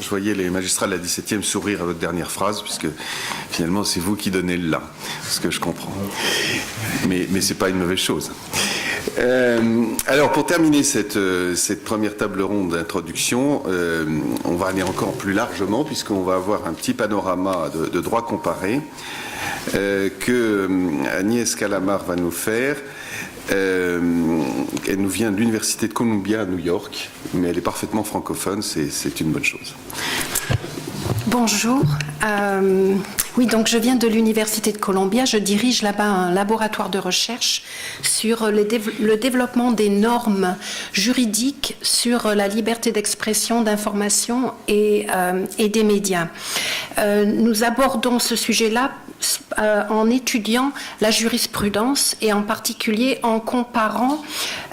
je voyais les magistrats de la 17e sourire à votre dernière phrase, puisque finalement c'est vous qui donnez le là, ce que je comprends. Mais c'est pas une mauvaise chose. Alors pour terminer cette première table ronde d'introduction, on va aller encore plus largement, puisqu'on va avoir un petit panorama de droit comparé que Agnès Calamard va nous faire. Elle nous vient de l'Université de Columbia à New York, mais elle est parfaitement francophone, c'est une bonne chose. Bonjour. Oui, donc je viens de l'Université de Columbia. Je dirige là-bas un laboratoire de recherche sur le développement des normes juridiques sur la liberté d'expression, d'information et des médias. Nous abordons ce sujet-là en étudiant la jurisprudence et en particulier en comparant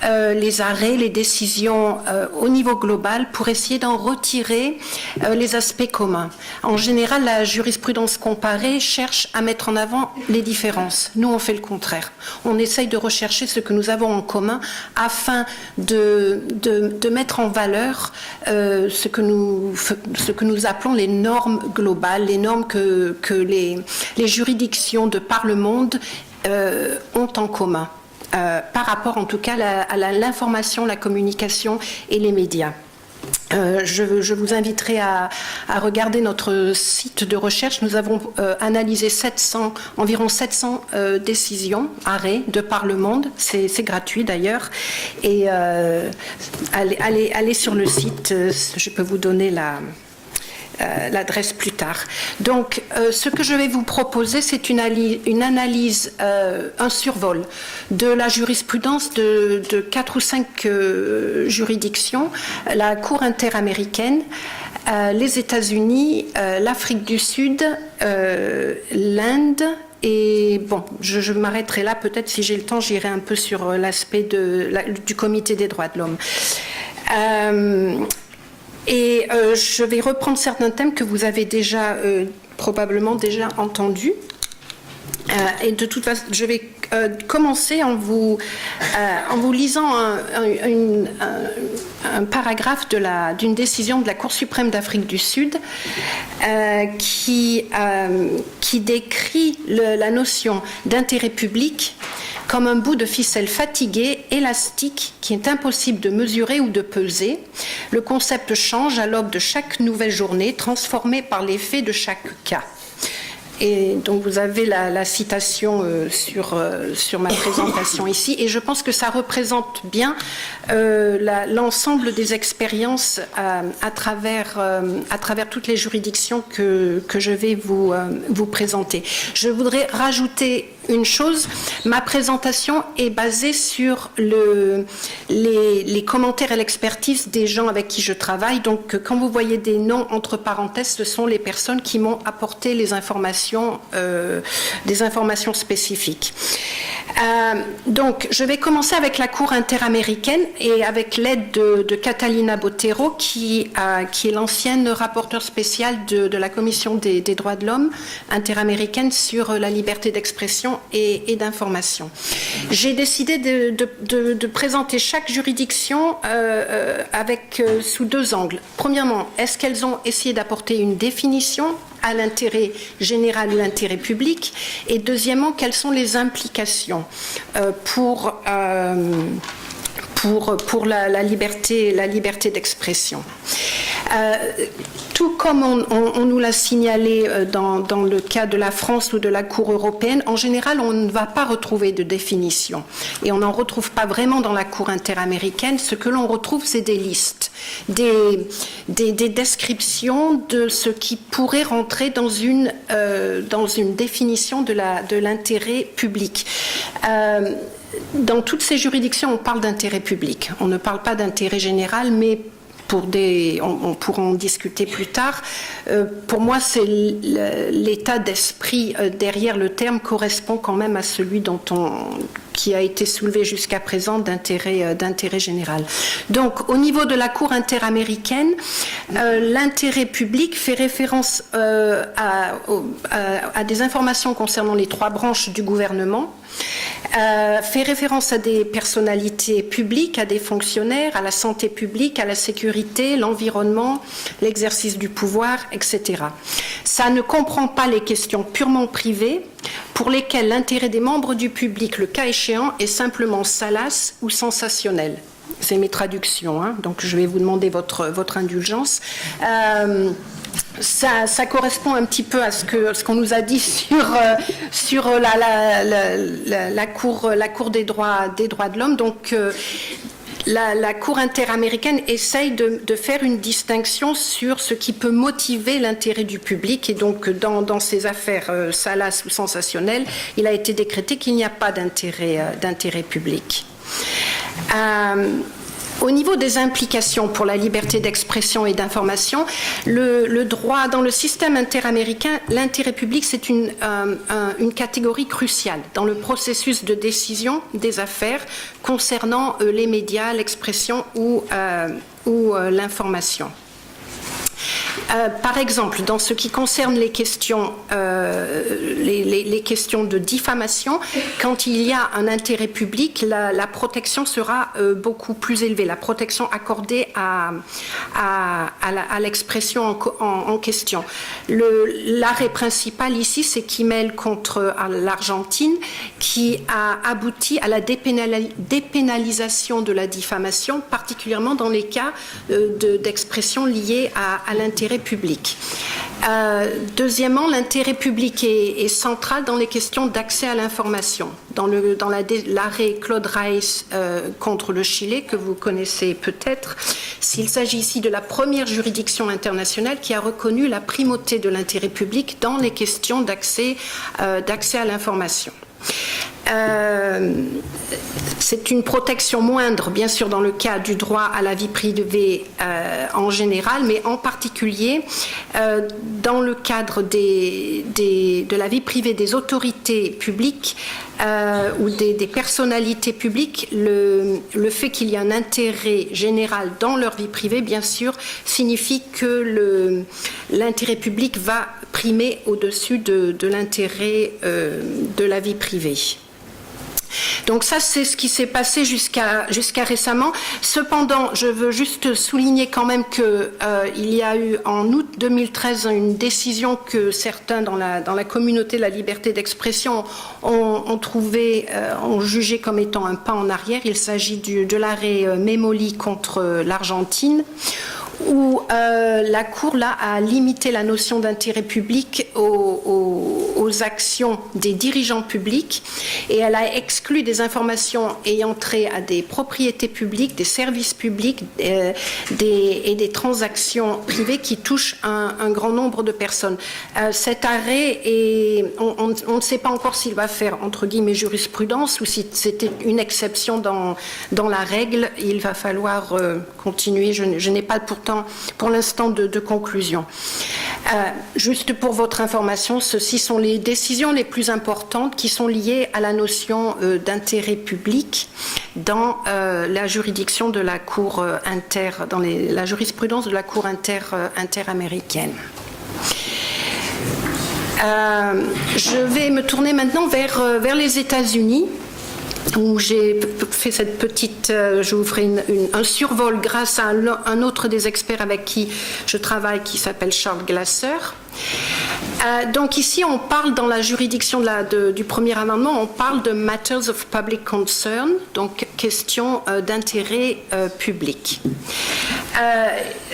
les arrêts, les décisions au niveau global pour essayer d'en retirer les aspects communs. En général, la jurisprudence comparée cherche à mettre en avant les différences. Nous, on fait le contraire. On essaye de rechercher ce que nous avons en commun afin de mettre en valeur ce que nous appelons les normes globales, les normes que les juridictions de par le monde ont en commun, par rapport en tout cas à l'information, la communication et les médias. Je vous inviterai à regarder notre site de recherche. Nous avons analysé environ 700 décisions, arrêts de par le monde. C'est gratuit d'ailleurs. Et allez sur le site. Je peux vous donner l'adresse plus tard. Donc, ce que je vais vous proposer, c'est une analyse, un survol de la jurisprudence de 4 ou 5 juridictions, la Cour interaméricaine, les États-Unis, l'Afrique du Sud, l'Inde. Et bon, je m'arrêterai là. Peut-être si j'ai le temps, j'irai un peu sur l'aspect du Comité des droits de l'homme. Et je vais reprendre certains thèmes que vous avez déjà probablement déjà entendus. Et de toute façon, je vais commencer en vous lisant un paragraphe d'une décision de la Cour suprême d'Afrique du Sud qui décrit la notion d'intérêt public comme un bout de ficelle fatigué, élastique, qui est impossible de mesurer ou de peser. Le concept change à l'aube de chaque nouvelle journée, transformé par les faits de chaque cas. Et donc vous avez la citation sur ma présentation ici, et je pense que ça représente bien l'ensemble des expériences à travers toutes les juridictions que je vais vous présenter. Je voudrais rajouter une chose, ma présentation est basée sur les commentaires et l'expertise des gens avec qui je travaille. Donc, quand vous voyez des noms entre parenthèses, ce sont les personnes qui m'ont apporté des informations spécifiques. Donc, je vais commencer avec la Cour interaméricaine et avec l'aide de Catalina Botero, qui est l'ancienne rapporteure spéciale de la Commission des droits de l'homme interaméricaine sur la liberté d'expression et d'information. J'ai décidé de présenter chaque juridiction sous 2 angles. Premièrement, est-ce qu'elles ont essayé d'apporter une définition à l'intérêt général ou l'intérêt public? Et deuxièmement, quelles sont les implications pour la liberté d'expression? Tout comme on nous l'a signalé dans le cas de la France ou de la Cour européenne, en général, on ne va pas retrouver de définition. Et on n'en retrouve pas vraiment dans la Cour interaméricaine. Ce que l'on retrouve, c'est des listes, des descriptions de ce qui pourrait rentrer dans une définition de l'intérêt public. Dans toutes ces juridictions, on parle d'intérêt public. On ne parle pas d'intérêt général, mais on pourra en discuter plus tard. Pour moi, c'est l'état d'esprit derrière le terme correspond quand même à celui qui a été soulevé jusqu'à présent d'intérêt général. Donc, au niveau de la Cour interaméricaine, l'intérêt public fait référence à des informations concernant les 3 branches du gouvernement, fait référence à des personnalités publiques, à des fonctionnaires, à la santé publique, à la sécurité, l'environnement, l'exercice du pouvoir, etc. Ça ne comprend pas les questions purement privées pour lesquelles l'intérêt des membres du public, le cas échéant, est simplement salace ou sensationnel. C'est mes traductions, hein, donc je vais vous demander votre indulgence. Ça correspond un petit peu à ce qu'on nous a dit sur la Cour des droits de l'homme. Donc, la Cour interaméricaine essaye de faire une distinction sur ce qui peut motiver l'intérêt du public. Et donc, dans ces affaires salaces ou sensationnelles, il a été décrété qu'il n'y a pas d'intérêt public. Au niveau des implications pour la liberté d'expression et d'information, le droit dans le système interaméricain, l'intérêt public, c'est une catégorie cruciale dans le processus de décision des affaires concernant les médias, l'expression ou l'information. Par exemple, dans ce qui concerne les questions de diffamation, quand il y a un intérêt public, la protection sera beaucoup plus élevée. La protection accordée à l'expression en question. L'arrêt principal ici, c'est Kimmel contre l'Argentine, qui a abouti à la dépénalisation de la diffamation, particulièrement dans les cas d'expression liée à l'intérêt public. Deuxièmement, l'intérêt public est central dans les questions d'accès à l'information. Dans l'arrêt Claude Reis contre le Chili, que vous connaissez peut-être, s'il s'agit ici de la première juridiction internationale qui a reconnu la primauté de l'intérêt public dans les questions d'accès à l'information. C'est une protection moindre, bien sûr, dans le cas du droit à la vie privée en général, mais en particulier dans le cadre de la vie privée des autorités publiques ou des personnalités publiques. Le fait qu'il y ait un intérêt général dans leur vie privée, bien sûr, signifie que l'intérêt public va primer au-dessus de l'intérêt de la vie privée. Donc ça, c'est ce qui s'est passé jusqu'à récemment. Cependant, je veux juste souligner quand même qu'il y a eu en août 2013 une décision que certains dans la communauté de la liberté d'expression ont jugé comme étant un pas en arrière. Il s'agit de l'arrêt Memoli contre l'Argentine, où la Cour là, a limité la notion d'intérêt public aux actions des dirigeants publics, et elle a exclu des informations ayant trait à des propriétés publiques, des services publics et des transactions privées qui touchent un grand nombre de personnes. Cet arrêt, on ne sait pas encore s'il va faire entre guillemets jurisprudence ou si c'était une exception dans la règle. Il va falloir continuer. Je n'ai pas pourtant pour l'instant de conclusion. Juste pour votre information, ceci sont les décisions les plus importantes qui sont liées à la notion d'intérêt public dans la juridiction de la Cour dans la jurisprudence de la Cour interaméricaine. Je vais me tourner maintenant vers les États-Unis, où j'ai fait cette petite, je vous ferai un survol grâce à un autre des experts avec qui je travaille, qui s'appelle Charles Glasser. Donc ici, on parle dans la juridiction du premier amendement, on parle de matters of public concern, donc question d'intérêt public.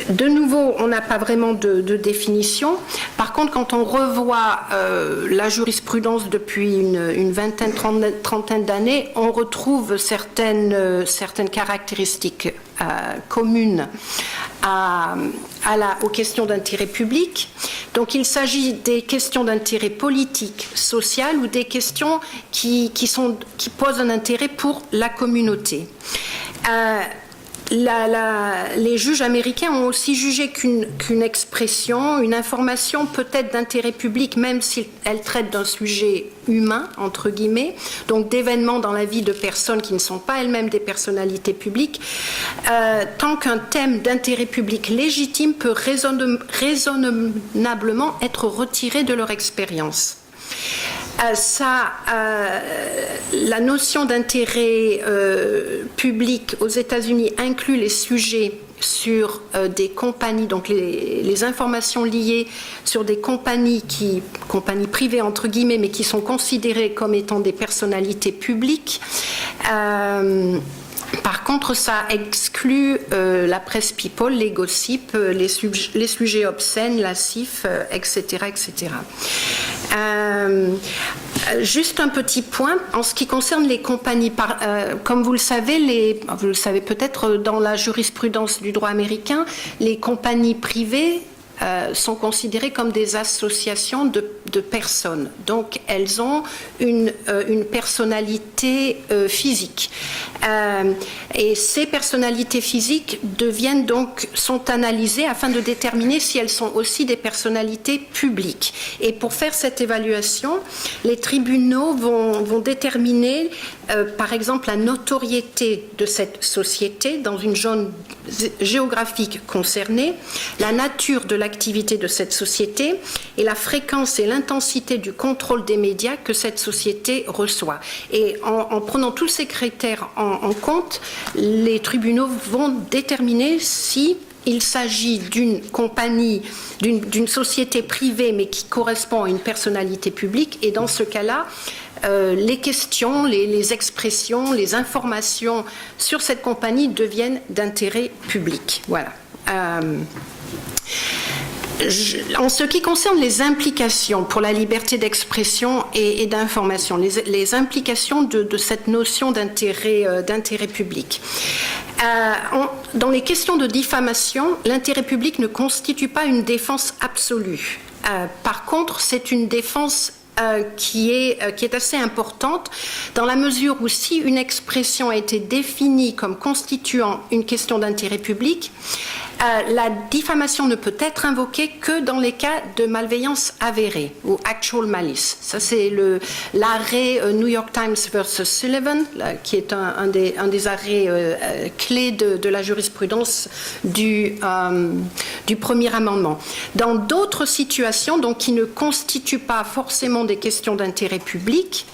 De nouveau, on n'a pas vraiment de définition. Par contre, quand on revoit la jurisprudence depuis une vingtaine, trentaine d'années, on retrouve certaines caractéristiques communes aux questions d'intérêt public. Donc il s'agit des questions d'intérêt politique, social, ou des questions qui posent un intérêt pour la communauté. les juges américains ont aussi jugé qu'une expression, une information peut être d'intérêt public, même si elle traite d'un sujet humain, entre guillemets, donc d'événements dans la vie de personnes qui ne sont pas elles-mêmes des personnalités publiques, tant qu'un thème d'intérêt public légitime peut raisonnablement être retiré de leur expérience. La notion d'intérêt public aux États-Unis inclut les sujets sur des compagnies, donc les informations liées sur des compagnies privées entre guillemets, mais qui sont considérées comme étant des personnalités publiques. Par contre, ça exclut la presse people, les gossips, les sujets obscènes, lascifs, etc., etc. Juste un petit point, en ce qui concerne les compagnies, comme vous le savez peut-être dans la jurisprudence du droit américain, les compagnies privées sont considérées comme des associations de personnes. Donc, elles ont une personnalité physique. Et ces personnalités physiques sont analysées afin de déterminer si elles sont aussi des personnalités publiques. Et pour faire cette évaluation, les tribunaux vont déterminer, par exemple, la notoriété de cette société dans une zone géographique concernée, la nature de l'activité de cette société et la fréquence et l'intensité du contrôle des médias que cette société reçoit. Et en prenant tous ces critères en compte, les tribunaux vont déterminer si il s'agit d'une compagnie, d'une société privée, mais qui correspond à une personnalité publique. Et dans ce cas-là, les questions, les expressions, les informations sur cette compagnie deviennent d'intérêt public. Voilà. En ce qui concerne les implications pour la liberté d'expression et d'information, les implications de cette notion d'intérêt public. Dans les questions de diffamation, l'intérêt public ne constitue pas une défense absolue. Par contre, c'est une défense qui est assez importante dans la mesure où si une expression a été définie comme constituant une question d'intérêt public, la diffamation ne peut être invoquée que dans les cas de malveillance avérée ou actual malice. Ça, c'est l'arrêt New York Times versus Sullivan, qui est un des arrêts clés de la jurisprudence du premier amendement. Dans d'autres situations, donc qui ne constituent pas forcément des questions d'intérêt public,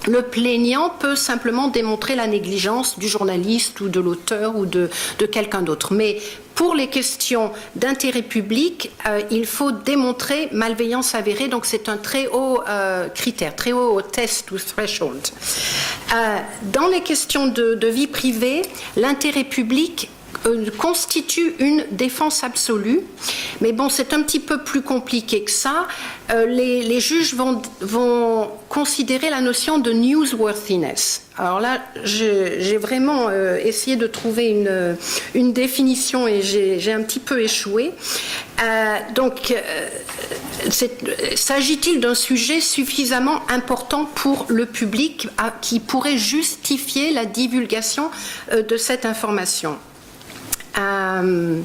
le plaignant peut simplement démontrer la négligence du journaliste ou de l'auteur ou de quelqu'un d'autre. Mais pour les questions d'intérêt public, il faut démontrer malveillance avérée, donc c'est un très haut critère, très haut test ou threshold. Dans les questions de vie privée, l'intérêt public constitue une défense absolue, mais bon, c'est un petit peu plus compliqué que ça. Les juges vont considérer la notion de newsworthiness. Alors là, j'ai vraiment essayé de trouver une définition et j'ai un petit peu échoué. S'agit-il d'un sujet suffisamment important pour le public qui pourrait justifier la divulgation de cette information? En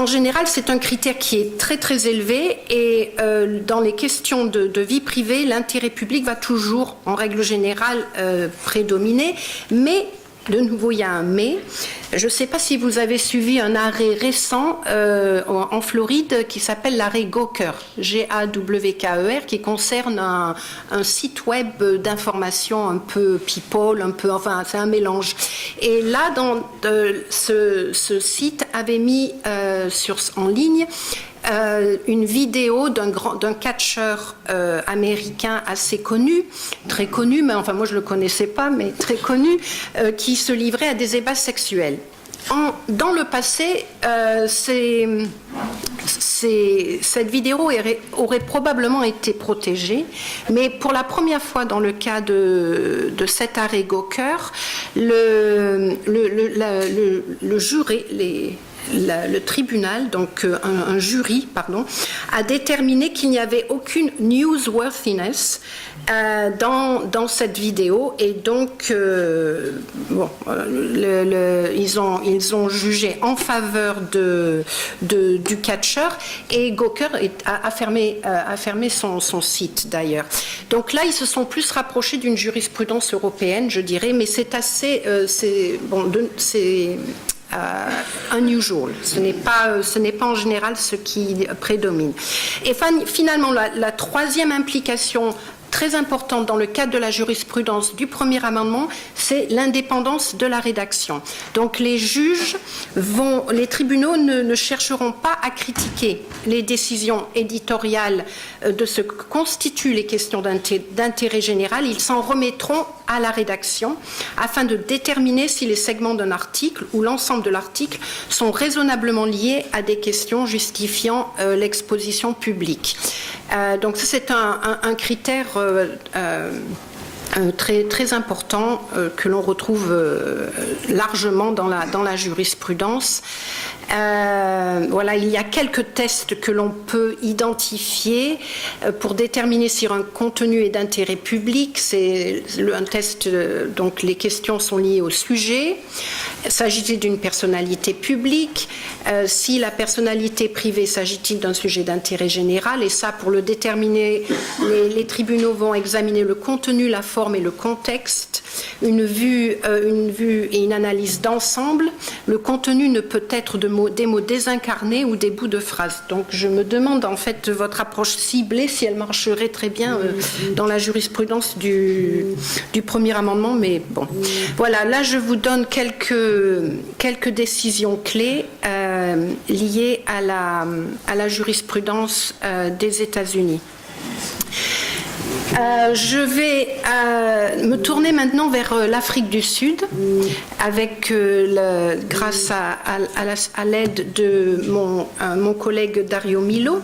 général, c'est un critère qui est très très élevé et dans les questions de vie privée, l'intérêt public va toujours, en règle générale, prédominer. Mais, de nouveau, il y a un mais. Je ne sais pas si vous avez suivi un arrêt récent en Floride qui s'appelle l'arrêt Gawker, Gawker, qui concerne un site web d'information un peu people, enfin c'est un mélange. Et là, ce site avait mis en ligne une vidéo d'un catcheur américain assez connu, très connu, mais enfin moi je ne le connaissais pas, mais très connu, qui se livrait à des ébats sexuels. Dans le passé, cette vidéo aurait probablement été protégée, mais pour la première fois dans le cas de cet arrêt Gawker, le jury, le tribunal, donc un jury, pardon, a déterminé qu'il n'y avait aucune newsworthiness dans cette vidéo, et donc ils ont jugé en faveur du catcheur, et Gawker a fermé son site d'ailleurs. Donc là, ils se sont plus rapprochés d'une jurisprudence européenne, je dirais, mais c'est assez unusual. Ce n'est pas en général ce qui prédomine. Et finalement, la troisième implication très importante dans le cadre de la jurisprudence du premier amendement, c'est l'indépendance de la rédaction. Donc les tribunaux ne chercheront pas à critiquer les décisions éditoriales de ce que constituent les questions d'intérêt général. Ils s'en remettront à la rédaction afin de déterminer si les segments d'un article ou l'ensemble de l'article sont raisonnablement liés à des questions justifiant l'exposition publique. Donc c'est un critère très, très important que l'on retrouve largement dans la jurisprudence. Voilà, il y a quelques tests que l'on peut identifier pour déterminer si un contenu est d'intérêt public. C'est un test, donc les questions sont liées au sujet. S'agit-il d'une personnalité publique? Si la personnalité privée, s'agit-il d'un sujet d'intérêt général? Et ça, pour le déterminer, les tribunaux vont examiner le contenu, la forme et le contexte, une vue et une analyse d'ensemble. Le contenu ne peut être des mots désincarnés ou des bouts de phrases. Donc je me demande en fait votre approche ciblée, si elle marcherait très bien dans la jurisprudence du premier amendement, mais bon. Voilà, là je vous donne quelques décisions clés liées à la jurisprudence des États-Unis. Je vais me tourner maintenant vers l'Afrique du Sud, avec grâce à l'aide de mon collègue Dario Milo,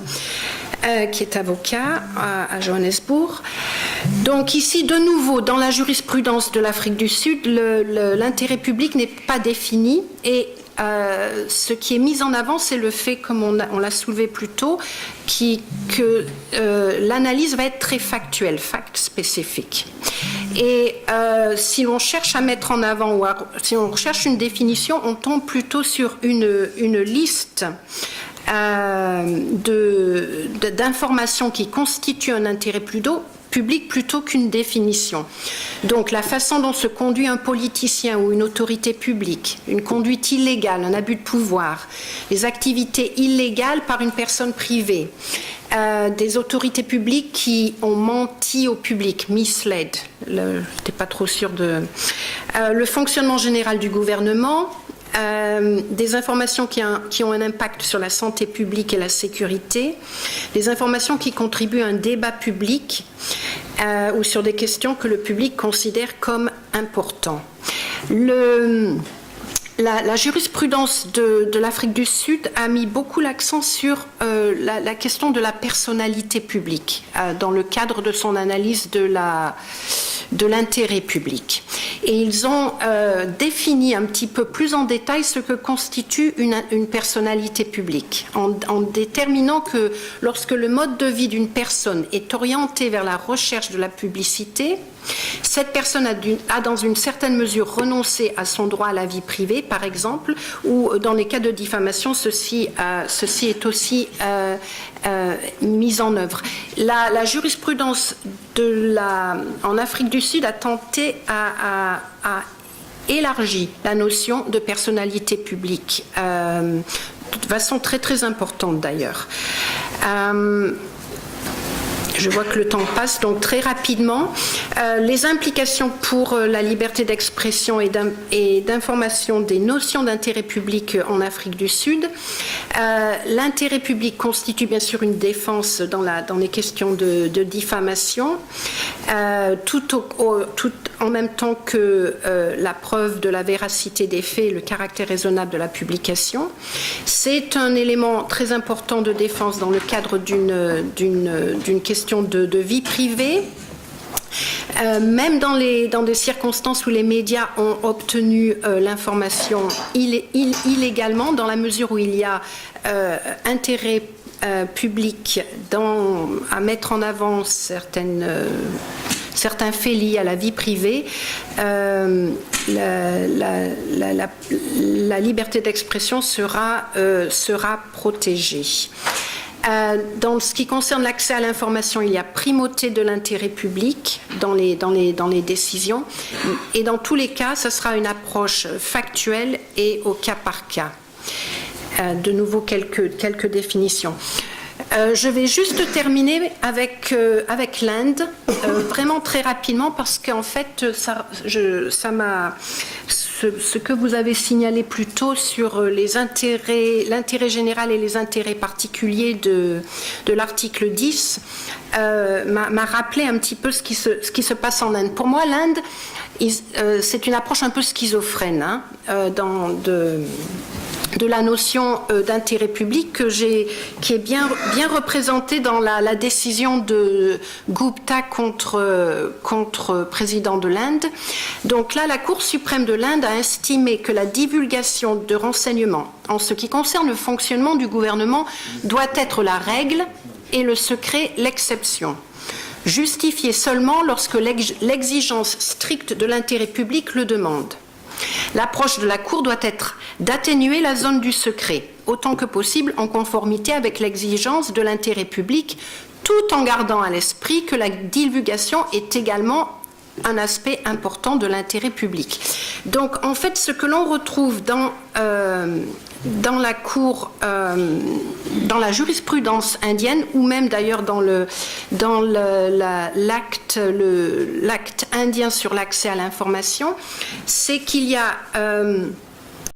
qui est avocat à Johannesburg. Donc ici, de nouveau, dans la jurisprudence de l'Afrique du Sud, l'intérêt public n'est pas défini, et ce qui est mis en avant, c'est le fait, comme on l'a soulevé plus tôt, que l'analyse va être très factuelle, fact-spécifique. Et si on cherche à mettre en avant, si on recherche une définition, on tombe plutôt sur une liste d'informations qui constituent un intérêt public plutôt qu'une définition. Donc la façon dont se conduit un politicien ou une autorité publique, une conduite illégale, un abus de pouvoir, les activités illégales par une personne privée, des autorités publiques qui ont menti au public, misled, j'étais pas trop sûre le fonctionnement général du gouvernement, des informations qui ont un impact sur la santé publique et la sécurité, des informations qui contribuent à un débat public ou sur des questions que le public considère comme importantes. La jurisprudence de l'Afrique du Sud a mis beaucoup l'accent sur la question de la personnalité publique dans le cadre de son analyse de l'intérêt public. Et ils ont défini un petit peu plus en détail ce que constitue une personnalité publique, en déterminant que lorsque le mode de vie d'une personne est orienté vers la recherche de la publicité, cette personne a dans une certaine mesure renoncé à son droit à la vie privée, par exemple, ou dans les cas de diffamation, ceci est aussi mis en œuvre. La jurisprudence en Afrique du Sud a tenté à élargir la notion de personnalité publique, de façon très très importante d'ailleurs. Je vois que le temps passe, donc très rapidement. Les implications pour la liberté d'expression et d'information des notions d'intérêt public en Afrique du Sud. L'intérêt public constitue bien sûr une défense dans les questions de diffamation, tout en même temps que la preuve de la véracité des faits et le caractère raisonnable de la publication. C'est un élément très important de défense dans le cadre d'une question de vie privée. Même dans des circonstances où les médias ont obtenu l'information illégalement, dans la mesure où il y a intérêt public à mettre en avant certains faits liés à la vie privée, la liberté d'expression sera protégée. Dans ce qui concerne l'accès à l'information, il y a primauté de l'intérêt public dans les décisions. Et dans tous les cas, ce sera une approche factuelle et au cas par cas. De nouveau, quelques définitions. Je vais juste terminer avec l'Inde, vraiment très rapidement, parce qu'en fait, ça m'a... Ce que vous avez signalé plus tôt sur l'intérêt général et les intérêts particuliers de l'article 10 m'a rappelé un petit peu ce qui se passe en Inde. Pour moi, l'Inde, c'est une approche un peu schizophrène de la notion d'intérêt public qui est bien représentée dans la décision de Gupta contre président de l'Inde. Donc là, la Cour suprême de l'Inde a estimé que la divulgation de renseignements en ce qui concerne le fonctionnement du gouvernement doit être la règle et le secret l'exception, justifiée seulement lorsque l'exigence stricte de l'intérêt public le demande. L'approche de la Cour doit être d'atténuer la zone du secret, autant que possible en conformité avec l'exigence de l'intérêt public, tout en gardant à l'esprit que la divulgation est également un aspect important de l'intérêt public. Donc, en fait, ce que l'on retrouve dans la Cour, dans la jurisprudence indienne, ou même d'ailleurs dans l'acte indien sur l'accès à l'information, c'est qu'il y a